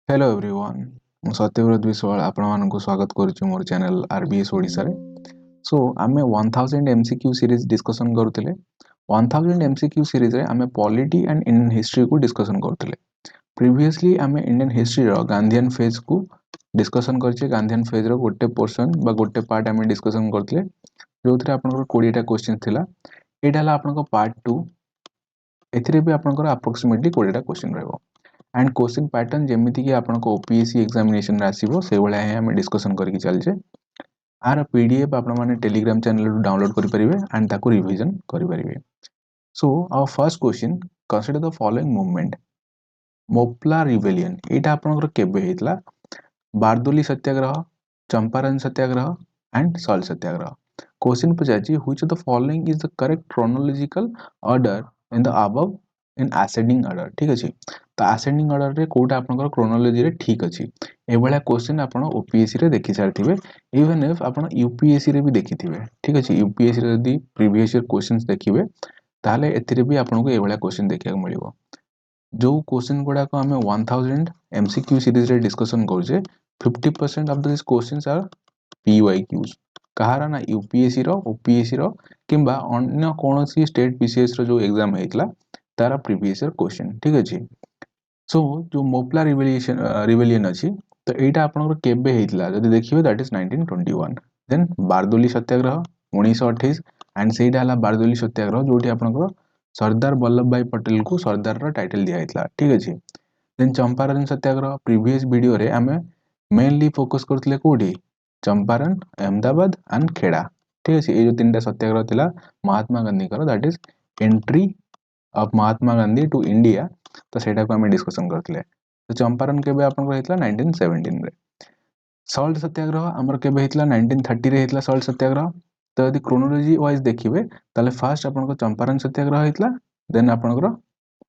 Hello everyone मु सत्यव्रत विश्वाल आपण मानक स्वागत करुच्ची मोर चैनल आरबीएस ओडिसा रे। सो आमे 1000 एमसीक्यू सीरीज डिस्कशन करूथिले। 1000 एमसीक्यू सीरीज रे आमे पॉलिटी एंड इंडियन हिस्ट्री को डिस्कशन करूथिले। प्रीवियसली आमे इंडियन हिस्ट्री रो गांधीयन फेज को डिस्कशन करछे। गांधीयन फेज रो गोटे पोर्शन बा गोटे पार्ट आमे डिस्कशन करथिले जोथरे आपनकर 20 टा क्वेश्चन थिला। एटा हला आपनकर पार्ट 2। एथिरे भी आपनकर अप्रोक्सीमेटली 20 टा क्वेश्चन रहबो एंड क्वेश्चन पैटर्न जेमिति कि आपन को ओपीएससी एग्जामिनेशन रे आसीबो से भले हम डिस्कशन करके चलजे। आर पीडीएफ आपण माने टेलीग्राम चैनल रु डाउनलोड करि परिबे एंड ताको रिवीजन करि परिबे। So our first question, consider the following movement. Moplah rebellion एटा आपनकर केबे हेतला? Bardoli satyagraha, Champaran satyagraha and salt satyagraha. Question पचाची which of the following is the correct chronological order in the above in ascending order. ठीक अछि, तो असेंडिंग ऑर्डर रे कोटा आपनकर क्रोनोलॉजी रे ठीक अछि। ए भला क्वेश्चन आपण ओपीएससी रे देखि सारथिबे, इवन इफ आपण यूपीएससी रे भी देखिथिबे। ठीक अछि, यूपीएससी रे यदि प्रीवियस ईयर क्वेश्चंस देखिबे ताले एथिरे भी आपनको ए भला क्वेश्चन देखिया मिलिबो। जो क्वेश्चन गुडा को हमें 1000 एमसीक्यू सीरीज रे डिस्कशन करजे, 50% of this questions are PYQs. कहारा ना यूपीएससी रो, ओपीएससी रो किंबा अन्य कोनोसी स्टेट बीसीएस रो जो एग्जाम हेतला तारा प्रीवियस ईयर क्वेश्चन। ठीक अछि। सो जो मोपला रिबेलियन अछि तो एटा आपनकर केबे हेतला जदि देखिबे that is 1921। Then Bardoli satyagraha 1928 and सेटा हला बारदोली सत्याग्रह जोठी आपनकर सरदार वल्लभ भाई पटेल को सरदार रो टाइटल दिया हेतला। ठीक अछि। देन चंपारण सत्याग्रह प्रीवियस वीडियो रे हमें मेनली फोकस करथले कोठी चंपारण, अहमदाबाद एंड खेड़ा। ठीक अछि, ए जो तीनटा सत्याग्रह थिला महात्मा गांधी कर, that is entry of Mahatma Gandhi to India. तो सेटा को हमें डिस्कशन करथले। तो चंपारण केबे आपन हेतला 1917 रे। सॉल्ट सत्याग्रह हमर केबे हेतला 1930 रे हेतला सॉल्ट सत्याग्रह। तो यदि क्रोनोलॉजी वाइज देखिबे ताले फर्स्ट आपन को चंपारण सत्याग्रह हेतला, देन आपन को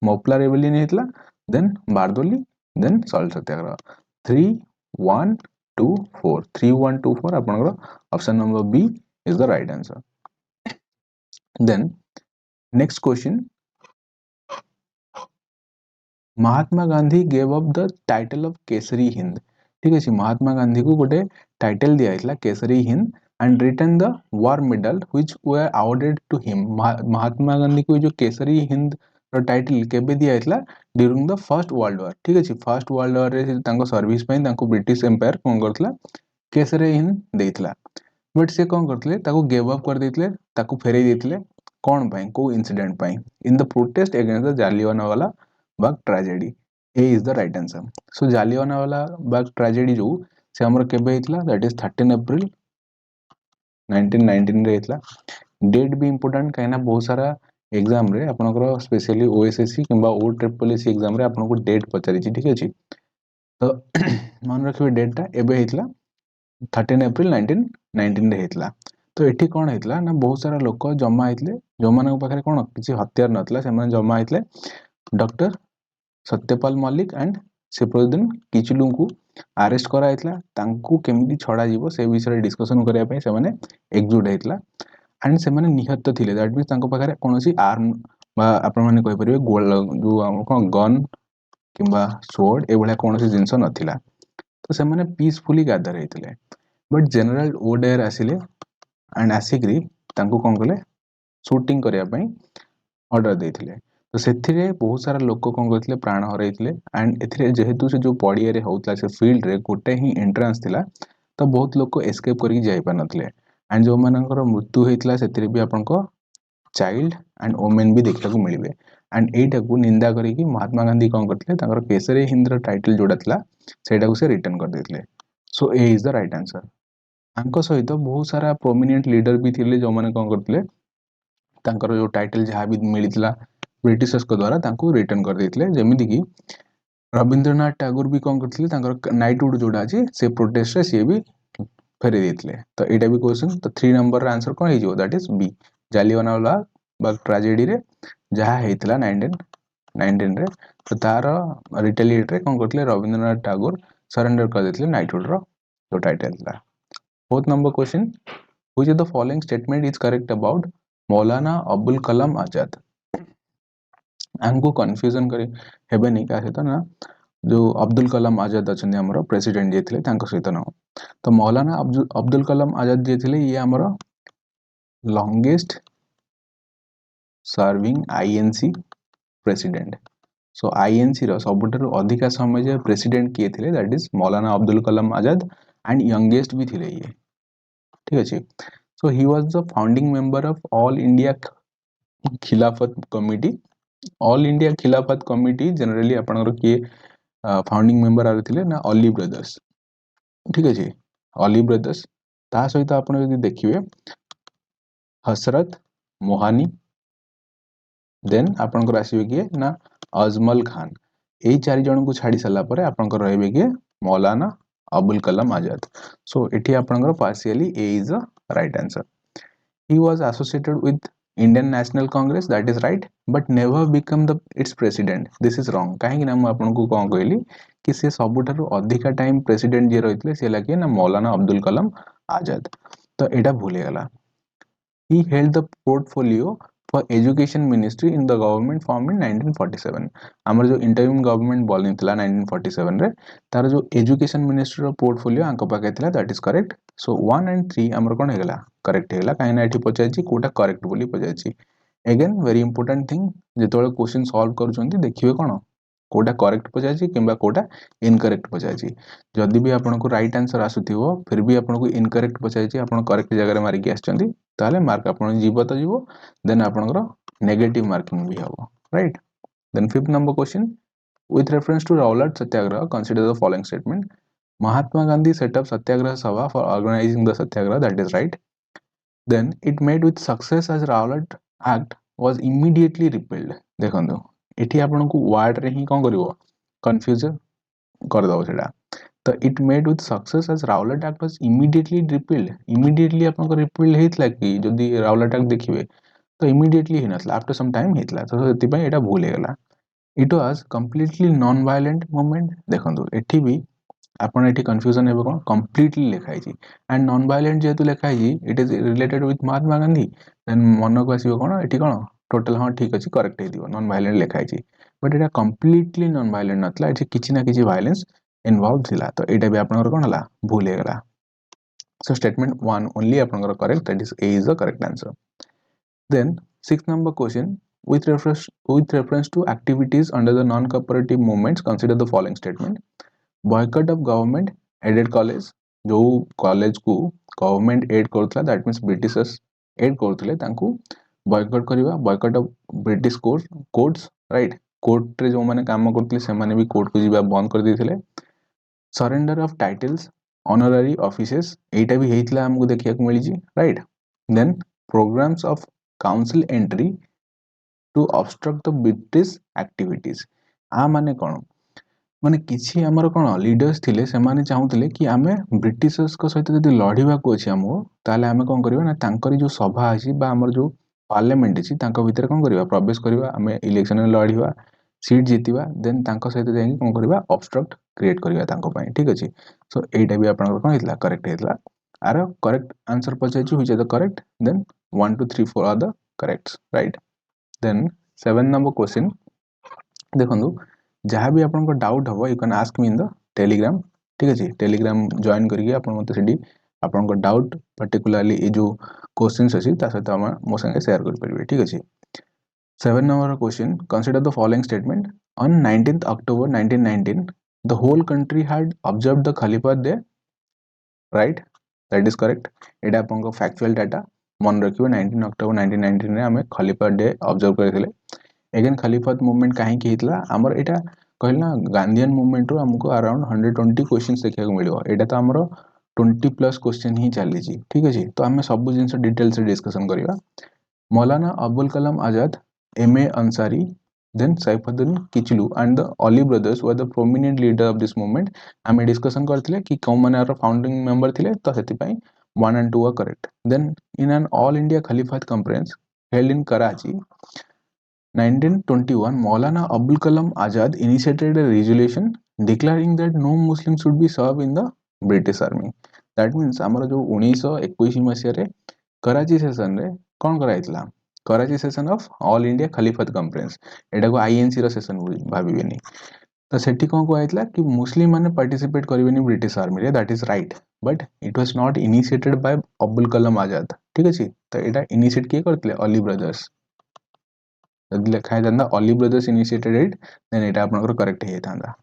मोपला रिबेलियन हेतला, then Bardoli, then salt satyagraha. 3 1 2 4 3 1 2 4 आपन को option number B is the right answer. Then next question, Mahatma Gandhi gave up the title of Kesari Hind. ठीक है, महात्मा गांधी को गोटे टाइटल दिया हेतला Kesari Hind and return the war medal which were awarded to him. Mahatma Gandhi को जो केसरी हिंद रो टाइटल केबे दिया हेतला during the first world war. ठीक है, फर्स्ट वर्ल्ड वॉर रे तांको सर्विस पई तांको ब्रिटिश एम्पायर कोन करथला केसरी हिंद देइथला। बट से कोन करथले ताको गिव अप कर देइथले, ताको फेरै देइथले कोन पई को इंसिडेंट पई in the protest against the Jallianwala Bagh tragedy. A is the right answer. So Jallianwala Bagh tragedy जो से हमर केबे हेतला दैट इज 13 अप्रैल 1919 रे हेतला। डेट भी इंपोर्टेंट काइना बहुत सारा एग्जाम रे आपनकर स्पेशली ओएसएससी किंबा ओ ट्रिपल एससी एग्जाम रे आपनको डेट पचारि छी। ठीक अछि, तो मन रखिबे डेटटा एबे हेतला 13 अप्रैल 1919 रे हेतला। तो एठी कोन हेतला ना बहुत सारा लोक जमा हेतले जो मानक पाखरे कोन किछि हथियार नथला, से माने जमा हेतले डॉक्टर सत्यपाल मल्लिक एंड सिफरुद्दीन किचलू को अरेस्ट करा हेतला। तांको केमिति छडा जीवो से विषय डिस्कशन करिया पई से माने एकजुट हेतला एंड से माने निहत्त थिले। दैट मींस तांको पाखरे कोनोसी आर्म बा आपण माने कहि परिबे गोल जो कोन गन किंबा स्वॉर्ड ए भलिया कोनोसी जिंस नथिला। तो से माने पीसफुली गैदर हेतले। बट जनरल ओडेयर आसिले एंड आसिकरी तांको कोन कले शूटिंग करिया पई ऑर्डर देथिले। तो सेथिरे बहुत सारा लोक कोन करथिले प्राण हरैथिले एंड एथिरे जेहेतु से जो पडिया रे होतला से फील्ड रे गोटे ही एंट्रेंस थिला, तो बहुत लोक एस्केप करके जाई पानथिले एंड जो मानकर मृत्यु हेतला सेथिरे भी आपनको चाइल्ड एंड वुमेन भी देखा को मिलिबे एंड एटा को निंदा करी कि महात्मा गांधी कोन करथिले तांकर केसरी हिंद रो टाइटल जोडा थिला सेटा को से रिटर्न कर देथिले। सो A is the right answer. आंको सहित बहुत सारा प्रोमिनेंट लीडर भी थिले जो माने कोन करथिले तांकर जो टाइटल जहा भी मिलितला ब्रिटिशर्स को द्वारा तांको रिटर्न कर देथिले। जेमिति कि रविंद्रनाथ टैगोर भी कोन करथिले तांकर नाइटहुड जोडा अछि से प्रोटेस्ट रे से भी फेरे देथिले। तो एटा भी क्वेश्चन, तो 3 नंबर रा आंसर कोन हिजो that is B Jallianwala Bagh tragedy रे जहा हेतला 1919 रे। तो तार रिटेलिएट रे कोन करथिले रविंद्रनाथ टैगोर सरेंडर कर देथिले नाइटहुड रो जो टाइटल था। 4th number question, which of the following statement is correct about Maulana Abul Kalam Azad. आंको confusion करे हेबे नहीं का सहित ना जो अब्दुल कलाम आजाद अच्छा आमर प्रेसिडेंट जे सहित न तो मौलाना अब्दुल कलाम आजाद जे थे ये आमर longest serving INC president so INC रो सबुठारु अधिका समय जे प्रेसिडेंट किए थे that is Maulana Abdul Kalam Azad and youngest भी थे ये ठीक अच्छे so he was the founding member of all India Khilafat committee all India Khilafat committee generally आपनकर किए फाउंडिंग मेंबर आ थे ना अली ब्रदर्स ठीक अच्छे अली ब्रदर्स ता सहित आपण यदि देखिए हसरत मोहानी देन आपनकर आसीबे किए ना अजमल खान यही 4 जन को छाड़ी सारा पर आपनकर रहबे किए मौलाना अबुल कलाम आजाद सो एठी आपनकर partially A is the right answer he was associated with Indian National Congress that is right but never become the its president this is wrong काहे ना मैं आपनको कोन कहली कि से सबुठारु अधिका टाइम प्रेसिडेंट जे रहितले से लागे ना मौलाना अब्दुल कलाम आजाद तो एटा भूले गला he held the portfolio for education ministry in the government formed in 1947 हमर जो इंटरिम गवर्नमेंट बनी थिला 1947 रे तार जो एजुकेशन मिनिस्ट्री रो पोर्टफोलियो आंको पाके थिला that is correct so 1 and 3 हमर कोन हेगला करेक्ट हेगला काहे ना एठी पचाइछि कोटा करेक्ट बोली पचाइछि अगेन वेरी इंपोर्टेंट थिंग जेतोले क्वेश्चन सॉल्व करूछंती देखिबे कोन कोटा करेक्ट पचाइछि किंबा कोटा इनकरेक्ट पचाइछि जदि भी आपनको राइट आंसर आसुथिबो फिर भी आपनको इनकरेक्ट पचाइछि आपण करेक्ट जगह रे मारि के आछंती ताले मार्क आपण जीव तो जीव देन आपनकर नेगेटिव मार्किंग भी हबो right then fifth number question with reference to Rowlatt Satyagraha consider the following statement Mahatma Gandhi set up Satyagraha Sabha for organizing the Satyagraha that is right then it made with success as Rowlatt Act was immediately repealed देखंदो एठी आपनको word रे ही कोन करिवो confuse कर दो सेटा तो it made with success as Rowlatt act was immediately repealed immediately आपनको repealed हेतला कि जदी राउलाट एक्ट देखिबे तो इमीडिएटली हे नथला आफ्टर सम टाइम हेतला तो सेति पय एटा भूल हेगला it was completely non violent movement देखंदो एठी भी आपण एठी कंफ्यूजन हेबो कोन कंप्लीटली लिखाई छी एंड नॉन वायलेंट जेतु लिखाई छी it is related with Mahatma Gandhi then मन को आसीबो कोन एठी कोन टोटल हां ठीक अछि करेक्ट हे दियो नॉन वायलेंट लिखाई छी but Etah completely non violent नथला एठी किछि ना किछि वायलेंस इन्वॉल्व थिला तो एटा भी आपनकर कोन हला भूल हेगला so statement 1 only आपनकर correct that is a is the correct answer then sixth number question with reference to activities under the non cooperative movements consider the following statement boycott of government aided college जो college को government aid करथला that means Britishers aid करथले तांको boycott करबा boycott of British courts right court रे जो माने काम करथले से माने भी कोर्ट को जीवा बंद कर देथिले surrender of titles honorary offices एटा भी हेतला हमको देखिया को मिली जी right then programs of council entry to obstruct the British activities आ माने कोन माने किछि हमर कोन लीडर्स थिले से माने चाहुतले कि आमे ब्रिटिशर्स को सहित जदी लढिबा को अछि हमो ताले आमे कोन करबा ना तांकरी जो सभा अछि बा हमर जो पार्लियामेंट अछि तांको भीतर कोन करबा प्रवेश करबा आमे इलेक्शन में लढिबा सीट जीतिबा देन तांको सहित जाई कोन करबा ऑब्स्ट्रक्ट क्रिएट करबा तांको पई ठीक अछि सो एटा भी आपन कोन हेतला करेक्ट हेतला आरो करेक्ट आंसर पछाइछु which is the correct then 1 2 3 4 are the corrects right then 7 number question देखंदु जहाँ भी आपन को डाउट हो you can ask me in the Telegram ठीक अछि टेलीग्राम जॉइन करिके आपन मते सेडी आपन को डाउट पर्टिकुलरली ए जो क्वेश्चंस अछि ता सहित हम मो संगे शेयर कर परबे ठीक अछि 7 number question consider the following statement on 19th October 1919 the whole country had observed the Khalifa day right that is correct एटा आपन को फैक्चुअल डाटा मन रखियो 19 अक्टोबर 1919 रे हमें खलीफा डे ऑब्जर्व करथिले अगेन खलीफत मूवमेंट काहे की हितला हमर एटा कहलना गांधीयन मूवमेंट रो हमको अराउंड 120 क्वेश्चंस देखिया को मिलियो एटा तो हमरो 20 प्लस क्वेश्चन ही चली छी ठीक अछि तो हमें सब जिंस डिटेल से डिस्कशन करिवा Maulana Abul Kalam Azad M A Ansari then Saifuddin Kichlu and the Ali brothers were the prominent leader of this movement हमें डिस्कशन करथिले कि कौन माने आरो फाउंडिंग मेंबर थिले तो सेति पई 1 and 2 are correct then in an all India Khalifat conference held in Karachi 1921 Maulana Abul Kalam Azad initiated a resolution declaring that no Muslims should be served in the British army that means हमर जो 1921 मसिया रे Karachi session रे कोन कराइतला Karachi session of all India Khilafat conference एटा को INC रो session भाबिबेनी तो सेठी कौन कहला कि मुस्लिम माने पार्टिसिपेट करेंगे ब्रिटिश आर्मी रे, that is right, but it was not initiated by Abdul Kalam Azad. ठीक अच्छे, तो यहाँ इनिशिएट किए करते अली ब्रदर्स। जब लिखा था Ali brothers initiated it, then यहाँ आपंकर करेक्ट हो जाता।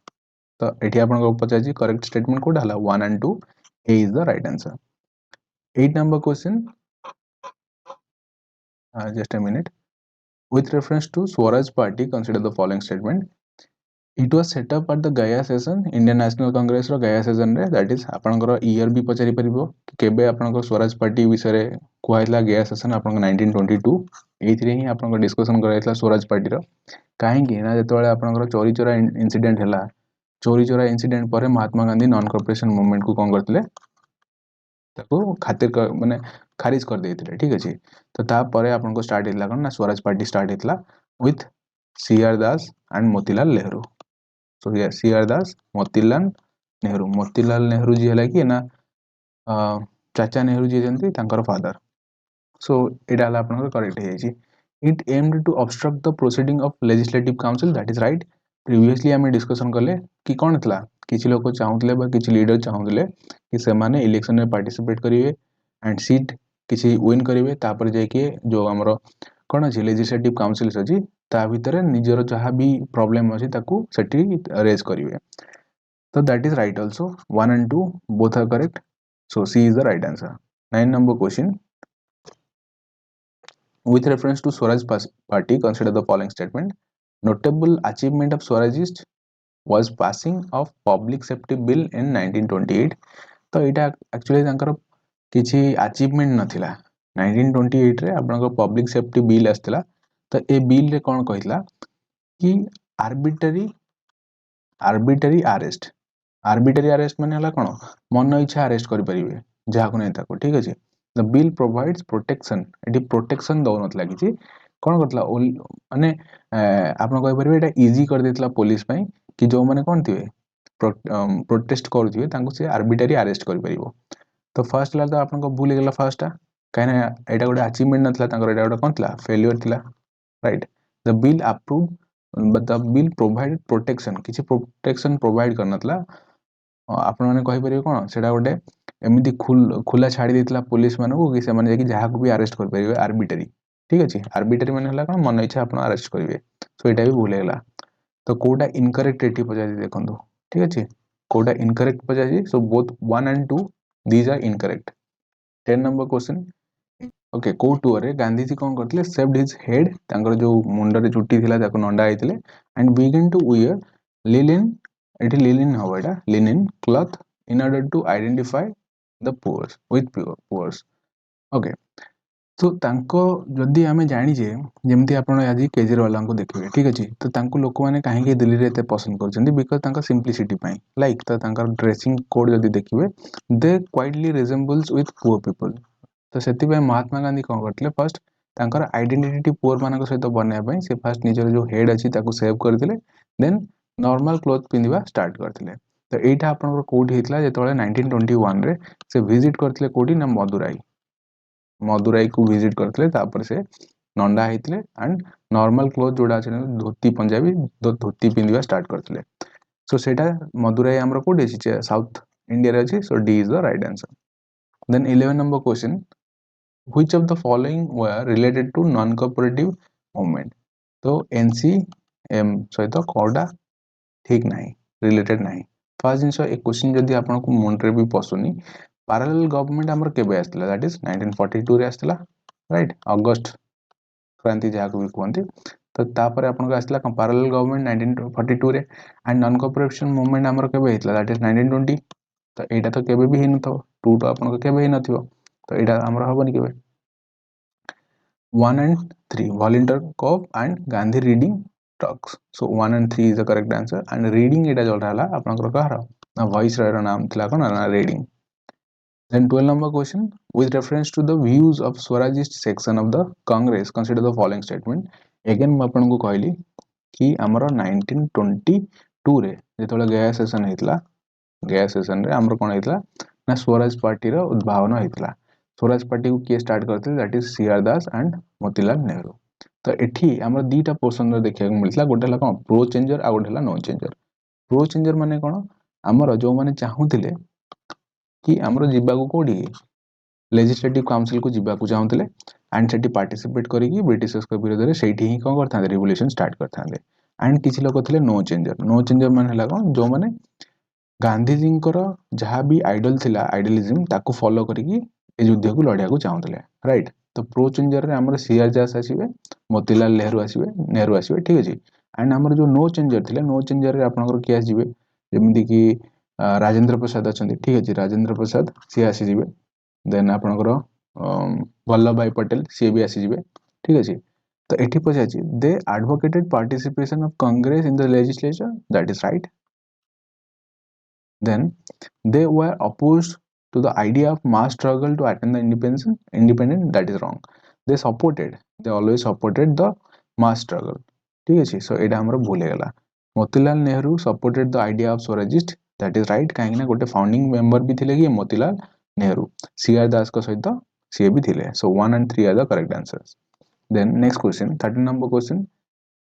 तो ये आपको पचार करेक्ट स्टेटमेंट कोटा है 1 and 2, A is the right answer. 8 number question, just a minute. With reference to Swaraj Party, consider the following statement. It was set up at the Gaya session, Indian National Congress row Gaya session रे, that is आपनकर year भी पचारि परिबो कि केबे आपनकर Swaraj party विषय रे कुहाइला Gaya session आपनकर 1922 एथिरे ही आपनकर डिस्कशन कराइतला स्वराज पार्टी रो। काहे कि ना जेतबेले आपनकर चोरी चोरा इंसिडेंट हला, चोरी चोरा इंसिडेंट पर Mahatma Gandhi non corporation movement को कोन करथिले, ताको खातिर माने खारिज कर देथिले। ठीक अछि, तो तापरे आपनको स्टार्ट हेतला कोन ना स्वराज पार्टी स्टार्ट हेतला with C R Das and Motilal Nehru. So ये सीआर दास, मोतीलाल नेहरू। मोतीलाल नेहरू जी हला कि ना चाचा नेहरू जी जंती तांकर फादर। सो एटा हला आपनकर करेक्ट हे जाई। It aimed to obstruct the proceeding of legislative council, that is right. Previously आम डिस्कशन कले कि कौन था किसी लोग चाहूले किसी लीडर चाहूले कि से माने इलेक्शन में पार्टिसिपेट करेंगे एंड सीट किसी विन करेंगे, तापर जाके जो आमर कौन अच्छी लेजिस्लेटिव काउंसिल्स अच्छी ता भितर निजर जहाँ भी प्रॉब्लम अच्छी ताकू सेठी रेज करेंगे। तो that is right also, 1 and 2 both are correct, so C is the right answer. 9 number question, with reference to Swaraj Party, consider the following statement. Notable achievement of Swarajist was passing of Public Safety Bill in 1928. तो यहाँ actually तांकर किसी achievement नथिला। 1928 रे आपनकर public safety bill आस्थिला। तो ए bill रे कौन कहितला कि आर्बिटरी अरेस्ट माने हला कोन मन इच्छा अरेस्ट करि परिबे जाहा को नै ताको। ठीक अछि, the bill provides protection, eighty protection दो नथला किछि कोन करतला माने आपन कहि परिबे एटा इजी कर देतला पुलिस पई कि जो माने कोन थिबे प्रोटेस्ट करूथिबे तांको से आर्बिटरी अरेस्ट करि परिबो। तो फर्स्ट ला तो आपन को भूल गेला फर्स्ट काहे ना एटा गोटे अचीवमेंट नथला तांकर, एटा गोटे कोन थिला फेलियर थिला, right. The bill approve, but the bill provide protection, किछि प्रोटेक्शन प्रोवाइड करनतला। आपण माने कहि परिबे कोन सेटा गोटे एमिति खुला छाड़ी देतला पुलिस मानको कि से माने कि जहा को भी अरेस्ट कर परिबे आर्बिटरी। ठीक अछि, आर्बिटरी माने हला कोन मन इच्छा आपण अरेस्ट करिवे, सो एटा भी भूल गेला। तो कोडा इनकरेक्ट एठी पजाई देखंतु। ठीक अछि, कोडा इनकरेक्ट पजाई, so both 1 and 2 these are incorrect। 10 number question, okay को टूर गांधी जी कौन करथिले, सेव्ड हिज हेड, तांकर जो मुंडरे चुट्टी थिला ताको नंडा आइथिले and begin to wear linen, एठी लिनिन हो एटा linen cloth in order to identify the poors with poors. Okay, तो तांको जदी आमे जानि जे जेमति आपण आज केजरीवाल को देखिबे। ठीक अछि, तो तांको लोक माने काहे के दिल्ली रे एते पसंद करछन्ती, बिकॉज़ तांका सिंपलिसिटी पई लाइक तो तांकर ड्रेसिंग कोड जदी देखिबे they quietly resembles with poor people. तो सेति महात्मा गांधी कौन करथिले, फर्स्ट तांकर आइडेंटिटी पुअर मानक सहित बनया पई से फर्स्ट निजर जो हेड अछि ताको सेव करथिले, देन नॉर्मल क्लॉथ पिंदिबा स्टार्ट करथिले। तो एटा आपनकर कोड हेतला जेतोले 1921 रे से विजिट करथिले कोडी ना मदुराई को विजिट करथिले, तापर से नंडा हेतले एंड नॉर्मल क्लॉथ जोडा अछि धोती पंजाबी धोती पिंदिबा स्टार्ट करथिले। सो सेटा मदुराई हमर कोड अछि साउथ इंडिया रे अछि, so D is the right answer. Then 11 number question, which of the following were related to non cooperative movement। तो एनसीएम सहित कोडा ठीक नाही, रिलेटेड नाही। फर्स्ट जिंस एक क्वेश्चन जदी आपन को मन रे भी पसुनी, पैरेलल गवर्नमेंट हमर केबे आस्थिला, दैट इज 1942 रे आस्थिला, राइट। अगस्त क्रांति जहा को भी कहंती। तो तापर आपन को आस्थिला पैरेलल गवर्नमेंट 1942 रे एंड नॉन कोऑपरेशन मूवमेंट हमर केबे हेतला, दैट इज 1920। तो एटा तो केबे भी हिन तो 2 तो आपन को केबे हिन नथिबो, तो एटा हमर हबनी केबे। 1 and 3 volunteer co-op and Gandhi reading talks, so 1 and 3 is the correct answer। and reading एटा जोटा हला आपनकर कहर ना वॉइस रायर नाम थिला कोन ना reading. then 12 number question, with reference to the views of Swarajist section of the Congress, consider the following statement। again म आपन को कहली कि हमर 1922 रे जेतोला गया सेशन हेतला, गया सेशन रे हमर कोन हेतला ना स्वराज पार्टी रो उद्भावना हेतला। स्वराज पार्टी को किए स्टार्ट करते, that is CR Das and Motilal Nehru. तो एठी हमर दीटा पोर्शन रे देखिया को मिलथला, गोटे हला कोन प्रो चेंजर आ गोटे हला नो चेंजर। प्रो चेंजर माने कोन हमर जो माने चाहूतिले कि हमर जिबाकू कोडी लेजिस्लेटिव काउंसिल को जिबाकू चाहूतिले एंड सेठी पार्टिसिपेट करिकि ब्रिटिशर्स के विरोध रे सेठी ही कोन करथांदे रिवोल्यूशन स्टार्ट करथांदे एंड किछि लोक थिले नो चेंजर माने हला कोन जो माने गांधी जी जहाँ भी आइडल थिला आइडलिज्म ताकू फॉलो करिकि ए युद्ध को लड़िया को चाहूतिले राइट। तो प्रो चेंजर रे हमर सीआर दास आसीबे मोतीलाल नेहरू आसीबे ठीक अछि एंड हमर जो नो चेंजर रे आपनकर के आसीबे जेमिति कि राजेंद्र प्रसाद अछंती ठीक अछि राजेंद्र प्रसाद सी आसी जिवे देन आपनकर वल्लभ भाई पटेल सी भी आसी जिवे ठीक अछि। तो एठी पछाछि they advocated participation of Congress in the legislature that is right. Then they were opposed to the idea of mass struggle to attain the independent that is wrong. They always supported the mass struggle ठीक अछि। सो एटा हमर भूल गेला Motilal Nehru supported the idea of Swarajist that is right काहे ना गोटे founding member भी थिले कि मोतीलाल नेहरू सीआर दास को सहित सी भी थिले। So 1 and 3 are the correct answers. Then next question 13 number question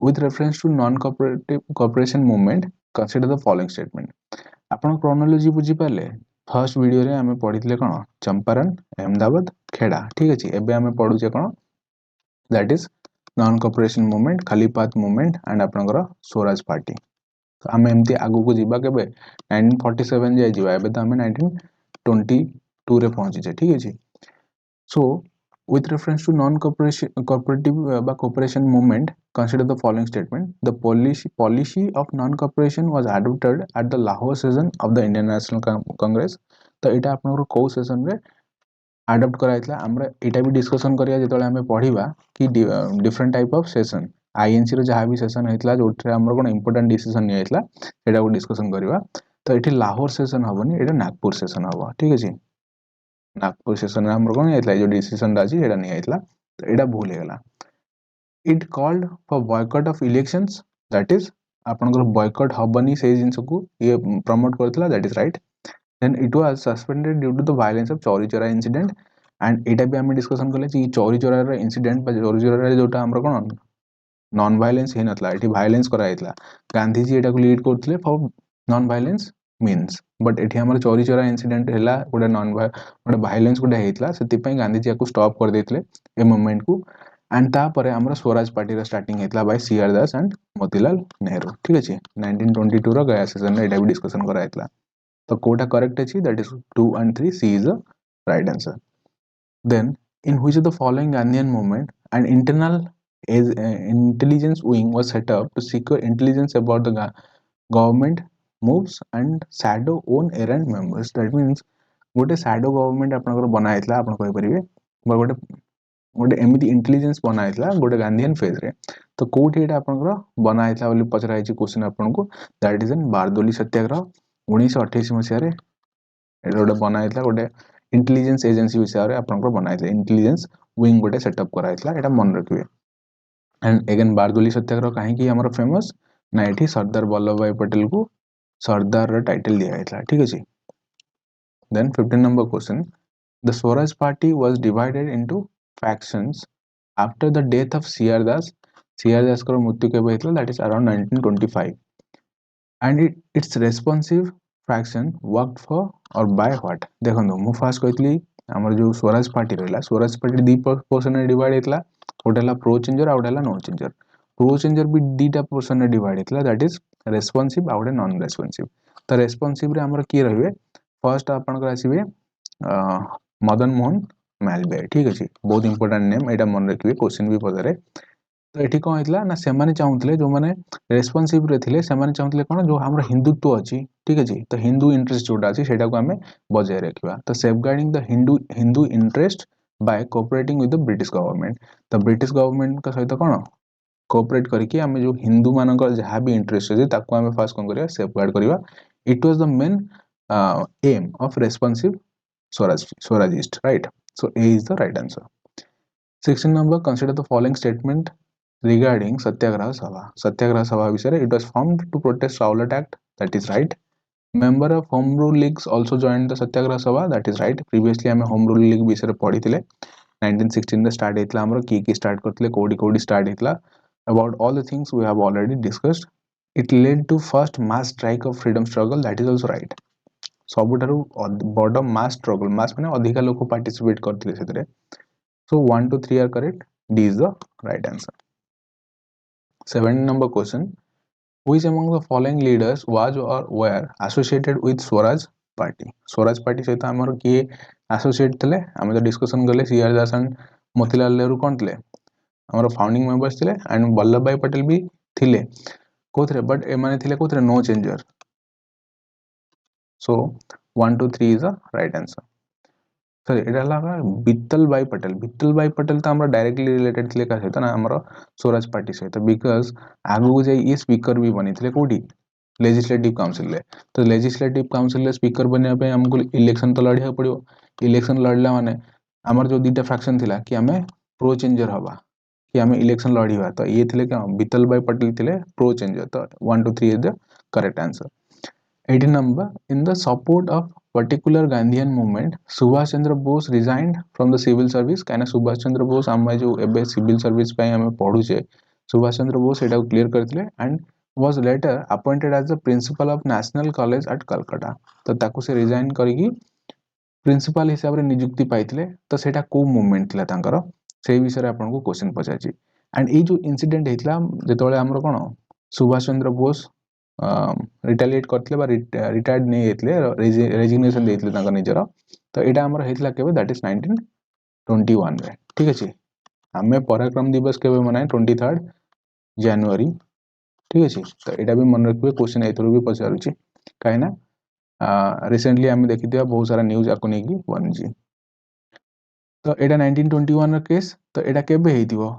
with reference to non cooperative cooperation movement consider the following statement आपण क्रोनोलॉजी बुझी पाले फर्स्ट वीडियो रे हमें पढितले कोन चंपारण अहमदाबाद खेड़ा ठीक अछि एबे हमें पढुचे कोन that is non cooperation movement Khilafat movement and आपनकर स्वराज पार्टी। तो हमें एमती आगु को जिबा केबे 1947 जाय जिबा एबे तो हमें 1922 रे पहुंची जे ठीक अछि। सो with reference to cooperation movement consider the following statement the policy of non cooperation was adopted at the Lahore session of the Indian National Congress। तो एटा आपनकर को सेशन रे अडॉप्ट कराइतला हमरा एटा भी डिस्कशन करिया जेतले हमें पढिबा कि different type of session INC रो जहां भी सेशन हेतला जोठरे हमर कोन इंपोर्टेंट डिसीजन नि हेतला एटा को डिस्कशन करिबा। तो एठी लाहौर सेशन हबनी एटा नागपुर सेशन हबो ठीक अछि नागपुर सेशन रे हमर कोन हेतला जो डिसीजन राजी एटा नि हेतला तो एटा भूल हेगला। It called for boycott of elections that is आपनकर बॉयकॉट हबनी से जिंस को ये प्रमोट करथला that is right. Then it was suspended due to the violence of Chauri Chaura incident and एटा भी हम डिस्कशन करले कि चौरी चौरा रे इंसिडेंट बा चौरी चौरा रे जोटा हमर कोन नॉन वायलेंस हे नथला एठी वायलेंस करा हेतला गांधी जी एटा को लीड करथले for non violence means but एठी हमर चौरी चौरा इंसिडेंट हैला गोटे गोटे वायलेंस गोटे हेतला सेति पई गांधी जी को स्टॉप कर देतले ए मूवमेंट को एंड ता परे हमर स्वराज पार्टी रा स्टार्टिंग हेतला by C R Das and Motilal Nehru ठीक अछि 1922 रो गया सेशन रे एटा भी डिस्कशन करा हेतला। तो कोटा करेक्ट अछि that is 2 and 3 C is the right answer. Then in which of the following Gandhian movement and internal intelligence wing was set up to secure intelligence about the government moves and shadow own errand members that means गोटे shadow government आपनकर बना हेतला आपन कहि परिबे गोटे गोटे एमिति intelligence बना हेतला गोटे गांधीयन फेज रे। तो कोठी एटा आपनकर बना हेतला बोली पचरा हिची क्वेश्चन आपन को that is in Bardoli satyagraha 1928 मसिया रे एटा गोटे बना हेतला गोटे इंटेलिजेंस एजेंसी विषय रे आपनकर बना हेतला इंटेलिजेंस विंग गोटे सेटअप करा हेतला एटा मन रखिबे। एंड अगेन बारदोली सत्याग्रह काहे कि हमर फेमस ना एठी सरदार वल्लभ भाई पटेल को सरदार रा टाइटल दिया हेतला ठीक अछि। Then 15 number question the Swaraj party was divided into factions after the death of C R Das को मृत्यु केबे हेतला that is around 1925 and its responsive fraction worked for और बाय व्हाट देखंदो मु फास्ट कहतली हमर जो स्वराज पार्टी रहला स्वराज पार्टी दी पोर्शन रे डिवाइड हेतला ओटेला प्रो चेंजर आउटेला नो चेंजर प्रो चेंजर भी दीटा पोर्शन रे डिवाइड हेतला दैट इज रेस्पोंसिव आउटे नॉन रेस्पोंसिव। तो रेस्पोंसिव रे हमर की रहबे फर्स्ट आपन को आसीबे मदन मोहन मालवीय ठीक अछि बहुत इंपोर्टेंट नेम एटा मन रखिबे क्वेश्चन भी पदरे। तो एठी कोन हेतला ना से माने चाहुतले जो माने रेस्पोंसिव रे थिले से माने चाहुतले कोन जो हमर हिंदुत्व अछि ठीक अछि तो हिंदू इंटरेस्ट जोटा अछि सेटा को हमें बजाय रखिबा। तो safeguarding the Hindu interest by cooperating with the British government तो ब्रिटिश गवर्नमेंट का सहित कोन कोऑपरेट करके हमें जो हिंदू मानकर जहां भी इंटरेस्ट अछि ताको हमें फास्ट कोन करिया सेफगार्ड करिया। It was the main aim of responsive Swarajist right. So A is the right answer. 16 number consider the following statement regarding Satyagraha Sabha विषय रे it was formed to protest Rowlatt Act that is right. Member of Home Rule Leagues also joined the Satyagraha Sabha that is right. Previously हमें Home Rule League विषय रे पढिथिले 1916 रे start हेतला हमरो की start करथिले कोडी स्टार्ट हेतला about all the things we have already discussed it led to first mass strike of freedom struggle, that is also right. सबुठारु बड़ मास स्ट्रगल, मास माने अधिका लोक पार्टिसिपेट करथिले सेतरे। So 1 to 3 are correct, D is the right answer. 7 number question, which among the following leaders was or were associated with Swaraj party? Swaraj party सहित हमर किए associate थिले, हम तो डिस्कशन गले C R Das and Motilal Nehru कोन थिले हमर फाउंडिंग मेंबर्स थिले, एंड वल्लभ भाई पटेल भी थिले कोथरे, बट ए माने थिले कोथरे no changer. So 1 to 3 is the right answer. Sorry एटा लगा विट्ठल भाई पटेल, विट्ठल भाई पटेल तो हमरा डायरेक्टली रिलेटेड थिले का सहित ना हमर स्वराज पार्टी सहित, बिकॉज आगु जाई ये स्पीकर भी बनी थिले कोठी लेजिस्लेटिव काउंसिल ले। तो लेजिस्लेटिव काउंसिल ले स्पीकर बनया पे हमको इलेक्शन तो लड़िया पड़ियो, इलेक्शन लड़ला माने हमर जो दीटा फैक्शन थिला कि हमें प्रो चेंजर हवा कि हमें इलेक्शन लड़िवा, तो ये थिले क्या विट्ठल भाई पटेल थिले प्रो चेंजर। तो 1 to 3 is the correct answer. 18 number, in the support of particular Gandhian movement, Subhash Chandra Bose resigned from the civil service। कहना सुभाष चंद्र बोस आम जो एबे सिविल सर्विस पे हमें पढ़ुचे, सुभाष चंद्र बोस एटा क्लियर करथिले and was later appointed as the principal of National College at Calcutta। तो ताकू से रिजाइन करिकी प्रिंसिपल हिसाब रे नियुक्ति पाइथिले। तो सेटा को मूवमेंट थिला तांकर, सेही विषय रे आपन को क्वेश्चन पचाची। एंड ए जो इंसिडेंट हेतला जेतोले हमरो कोन सुभाष चंद्र बोस रिटालिएट करथिले बा रिटायर्ड नै हेतले, रेजिग्नेशन देथिले तांकर निजर। तो एटा हमर हेतला केबे, दैट इज 1921 रे। ठीक अछि, हमें पराक्रम दिवस केबे मनाए 23 जनवरी। ठीक अछि, तो एटा भी मन रखबे, क्वेश्चन एथरो भी पचारुची काहेना रिसेंटली हमें देखिथिया बहुत सारा न्यूज आको नै की बनजी। तो एटा 1921 रा केस। तो एटा केबे हेतिबो,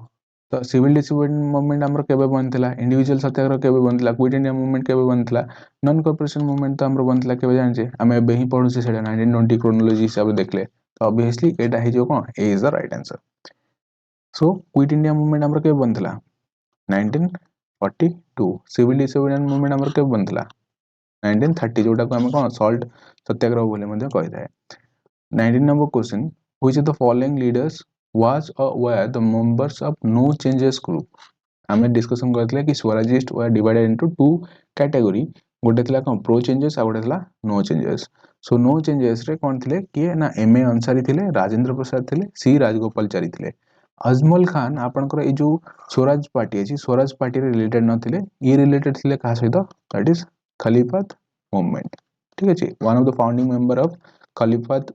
तो सिविल डिसोबेडिएंट मूवमेंट हमर केबे बनथिला, इंडिविजुअल सत्याग्रह केबे बनथिला, क्विट इंडिया मूवमेंट केबे बनथिला, नॉन कॉर्पोरेशन मूवमेंट तो हमर बनथिला केबे जानछे, हमें एबे ही पढुछे सेटा 1920 क्रोनोलॉजी हिसाब देखले। तो ऑब्वियसली एटा हे जो कोन A is the right answer. So quit India movement हमर केबे बनथिला 1942। सिविल डिसोबेडिएंट मूवमेंट हमर केबे बनथिला 1930, जोटा को हम कोन सॉल्ट सत्याग्रह बोले मध्ये कहै। 19 number question, which of the following leaders was or were the members of no changes group? हमें डिस्कशन करथिले कि Swarajist were divided into two category, गोटे थिला कोन प्रो चेंजेस आ गोटे थिला no changes. So no changes रे कोन थिले कि ना एम ए अंसारी थिले, राजेंद्र प्रसाद थिले, सी राजगोपालचारी थिले। अजमल खान आपनकर ए जो स्वराज पार्टी अछि, स्वराज पार्टी रे रिलेटेड नथिले, ये रिलेटेड थिले का सहित, दैट इज खलीफत मूवमेंट। ठीक अछि, one of the founding member of Khilafat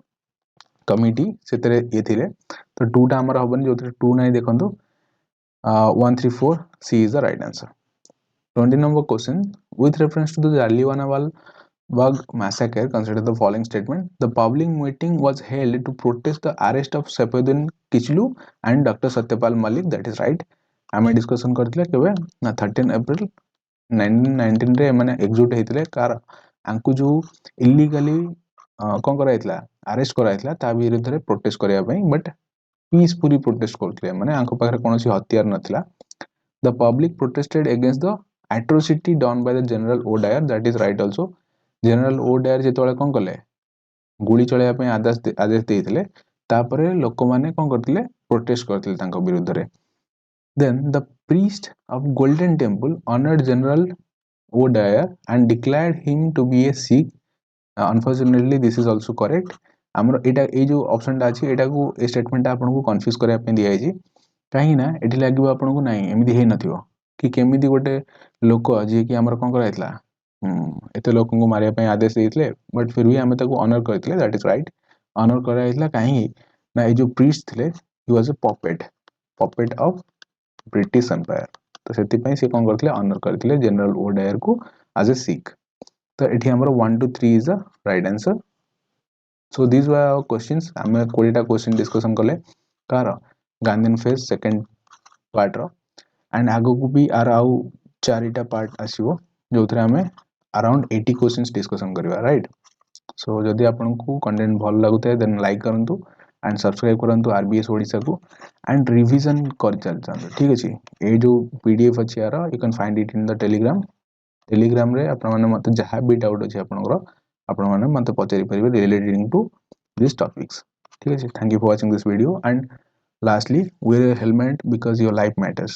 committee सेतरे ये थिले। तो 2 टा हमर हबन, जो 2 नै देखंतु 1 3 4 C is the right answer. 20 number question, with reference to the Jallianwala Bagh massacre, consider the following statement: the public meeting was held to protest the arrest of Saifuddin Kichlu and Dr. Satyapal Malik, that is right। हमें discussion करथिले केबे ना 13 अप्रैल 1919 रे माने exit हेतिले, car आंकु जो illegally कोन कराइतला arrest कराइतला ता विरुद्ध रे प्रोटेस्ट करिया पई, बट पीसफुली प्रोटेस्ट करथिले, माने आंकु पाखरे कोनोसी हथियार नथिला। The public protested against the atrocity done by the general O Dyer, that is right also. General O Dyer जेतोले कोन कले गुली चलाया पई आदेश देइथिले, तापरे लोक माने कोन करथिले प्रोटेस्ट करथिले तांको विरुद्ध रे। Then the priest of golden temple honoured general O Dyer and declared him to be a Sikh. Unfortunately this is also correct. हमर एटा ए जो ऑप्शन टा अछि, एटा को ए स्टेटमेंट आपन को कंफ्यूज करिया पे दिया अछि, काहे ना एठी लागिबो आपन को नाही एमिति हे नथिबो कि केमिति गोटे लोक जे कि हमर कोन कराइतला एते लोकन को मारिया पे आदेश देइतले, बट फिर भी हमें ताको ऑनर करथिले, दैट इज राइट। ऑनर कराइतला काहे ना ए जो प्रीस्ट थिले he was a puppet of British empire. तो सेति पई से कोन करथिले ऑनर करथिले जनरल ओ डायर को एज ए सिख। तो एठी हमर 1 to 3 is the right answer. So this were our questions. हमें 20 टा क्वेश्चन डिस्कशन कले कार गांधीन फेज सेकंड पार्ट रो, एंड आगो को भी आर आउ 4टा पार्ट आसीबो जोथरे हमें अराउंड 80 क्वेश्चंस डिस्कशन करबा, राइट। सो जदि आपन को कंटेंट भल लागुते देन लाइक करंतु एंड सब्सक्राइब करंतु आरबीएस ओडिसा को, एंड रिवीजन कर चलछन। ठीक अछि, ए जो पीडीएफ अछि यार you can find it in the Telegram रे आपन माने मते जहा भी डाउट अछि आपन माने मते पचारि परिबे रिलेटेड टू दिस टॉपिक्स। ठीक अछि, thank you for watching this video, and lastly wear a helmet because your life matters।